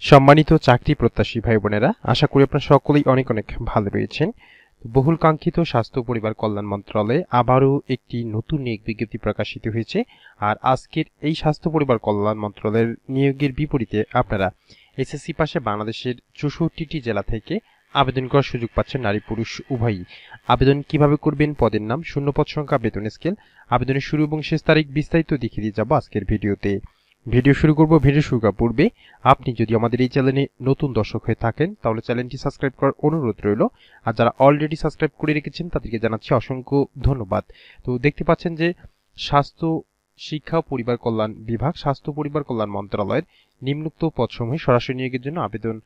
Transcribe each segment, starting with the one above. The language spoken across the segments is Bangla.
সম্মানিত চাকরি প্রত্যাশী ভাই বোনেরা, আশা করি আপনারা সকলেই অনেক অনেক ভালো রয়েছেন। বহুল কাঙ্ক্ষিত স্বাস্থ্য পরিবার কল্যাণ মন্ত্রণালয়ে আবারও একটি নতুন নিয়োগ বিজ্ঞপ্তি প্রকাশিত হয়েছে। আর আজকের এই স্বাস্থ্য পরিবার কল্যাণ মন্ত্রণালয়ের নিয়োগের বিপরীতে আপনারা এসএসসি পাশে বাংলাদেশের 64টি জেলা থেকে আবেদন করার সুযোগ পাচ্ছেন নারী পুরুষ উভয়ই। আবেদন কিভাবে করবেন, পদের নাম, শূন্যপদ সংখ্যা, বেতন স্কেল, আবেদনের শুরু এবং শেষ তারিখ বিস্তারিত দেখিয়ে দিয়ে যাব আজকের ভিডিওতে। ভিডিও শুরু করার পূর্বে আপনি যদি আমাদের এই চ্যানেলে নতুন দর্শক হয়ে থাকেন তাহলে চ্যানেলটি সাবস্ক্রাইব করার অনুরোধ রইল। আর যারা অলরেডি সাবস্ক্রাইব করে রেখেছেন তাদেরকে জানাচ্ছি অসংখ্য ধন্যবাদ। তো দেখতে পাচ্ছেন যে স্বাস্থ্য শিক্ষা ও পরিবার কল্যাণ বিভাগ, স্বাস্থ্য পরিবার কল্যাণ মন্ত্রণালয়ের নিম্নোক্ত পদসমূহে সরাসরি নিয়োগের জন্য আবেদন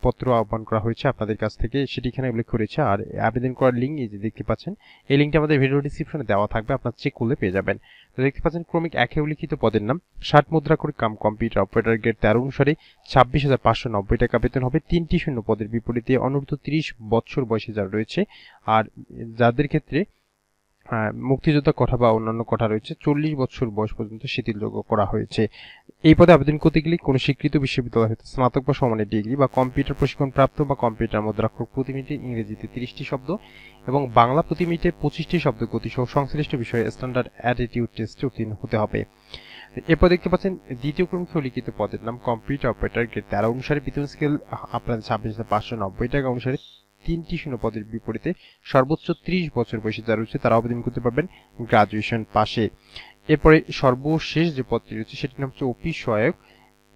পত্র আহ্বান করা হয়েছে আপনাদের কাছ থেকে, সেটি এখানে উল্লেখ করেছে। আর আবেদন করার লিঙ্ক এই যে দেখতে পাচ্ছেন, এই লিঙ্কটি আমাদের ভিডিও ডিসক্রিপশনে দেওয়া থাকবে, আপনারা চেক করলে পেয়ে যাবেন। তো দেখতে পাচ্ছেন ক্রমিক 1 উল্লিখিত পদের নাম 60 মুদ্রা করে কম্পিউটার অপারেটর গ্রেড 13 অনুসারে 26,590 টাকা বেতন হবে। 3টি শূন্য পদের বিপরীতে অনূর্ধ্ব 30 বছর বয়সী যারা রয়েছে আর যাদের ক্ষেত্রে মুক্তিযোদ্ধা কোটা বা অন্যান্য কোটা রয়েছে 40 বছর বয়স পর্যন্ত শিথিলযোগ্য করা হয়েছে। এই পদে আবেদন করতে গেলে কোনো স্বীকৃত বিশ্ববিদ্যালয় হতে স্নাতক বা সমানের ডিগ্রি বা কম্পিউটার প্রশিক্ষণ প্রাপ্ত বা কম্পিউটার মুদ্রাক্ষর প্রতি মিনিটে ইংরেজিতে 30টি শব্দ এবং বাংলা প্রতি মিনিটে 25টি শব্দ গতি সহ সংশ্লিষ্ট বিষয়ে স্ট্যান্ডার্ড অ্যাটিটিউড টেস্টে উত্তীর্ণ হতে হবে। এরপর দেখতে পাচ্ছেন দ্বিতীয় ক্রমিক উল্লিখিত পদের নাম কম্পিউটার অপারেটর গ্রেড 13 অনুসারে বেতন স্কেল আপনাদের 26,590 টাকা অনুসারে 3টি শূন্য পদের বিপরীতে সর্বোচ্চ 30 বছর বয়সী যারা রয়েছে তারা আবেদন করতে পারবেন গ্রাজুয়েশন পাশে। এরপরে সর্বশেষ যে পদটি রয়েছে সেটির নাম হচ্ছে অফিস সহায়ক।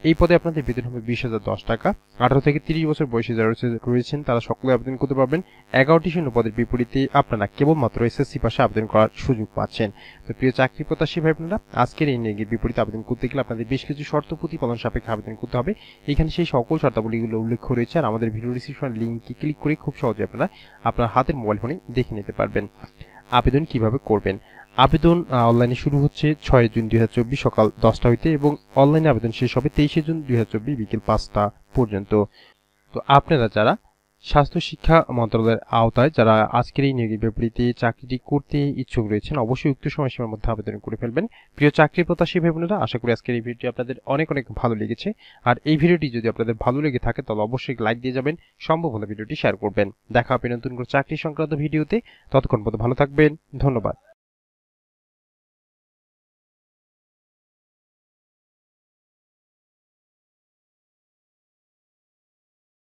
এই পদে আপনাদের বেতন হবে 20,010 টাকা। 18 থেকে 30 বছর বয়সী যারা রয়েছেন তারা সকলে আবেদন করতে পারবেন। 11টি শূন্য পদের বিপরীতে আপনারা কেবলমাত্র এসএসসি পাশে আবেদন করার সুযোগ পাচ্ছেন। তো প্রিয় চাকরি প্রত্যাশী ভাই বোনেরা, আজকের এই নিয়োগের বিপরীতে আবেদন করতে গেলে আপনাদের বেশ কিছু শর্ত প্রতিপালন সাপেক্ষে আবেদন করতে হবে। এখানে সেই সকল শর্তাবলীগুলো উল্লেখ রয়েছে আর আমাদের ভিডিও ডিসক্রিপশন লিঙ্কে ক্লিক করে খুব সহজে আপনারা আপনার হাতের মোবাইল ফোনে দেখে নিতে পারবেন। আবেদন কিভাবে করবেন? আবেদন অনলাইনে শুরু হচ্ছে 6 জুন 2024 সকাল 10টা হইতে এবং অনলাইনে আবেদন শেষ হবে 23 জুন 2024 বিকেল 5টা পর্যন্ত। তো আপনারা যারা স্বাস্থ্য শিক্ষা মন্ত্রণালয়ের আওতায় যারা আজকের এই নিয়োগের বিপরীতে চাকরিটি করতে ইচ্ছুক রয়েছেন অবশ্যই উক্ত সময়সীমার মধ্যে আবেদন করে ফেলবেন। প্রিয় চাকরি প্রত্যাশী ভাই বোনেরা, আশা করি আজকের এই ভিডিওটি আপনাদের অনেক অনেক ভালো লেগেছে। আর এই ভিডিওটি যদি আপনাদের ভালো লেগে থাকে তাহলে অবশ্যই লাইক দিয়ে যাবেন, সম্ভব হলে ভিডিওটি শেয়ার করবেন। দেখা হবে নতুন কোনো চাকরি সংক্রান্ত ভিডিওতে। ততক্ষণ পর্যন্ত ভালো থাকবেন, ধন্যবাদ।